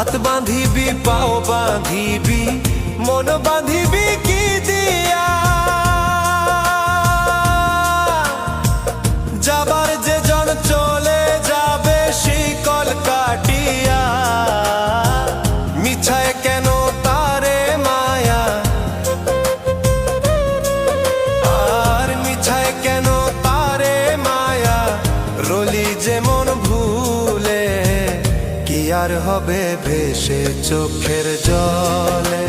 হাত বাঁধিবি পাও বাঁধিবি মন বাঁধিবি কি দিয়া যাবার যে জন চলে যাবে শিকল কাটিয়া মিছায় কেন তারে মায়া আর মিছায় কেন তারে মায়া রলি যেমন ভুলে কি আর হবে ভেসে চোখের জলে।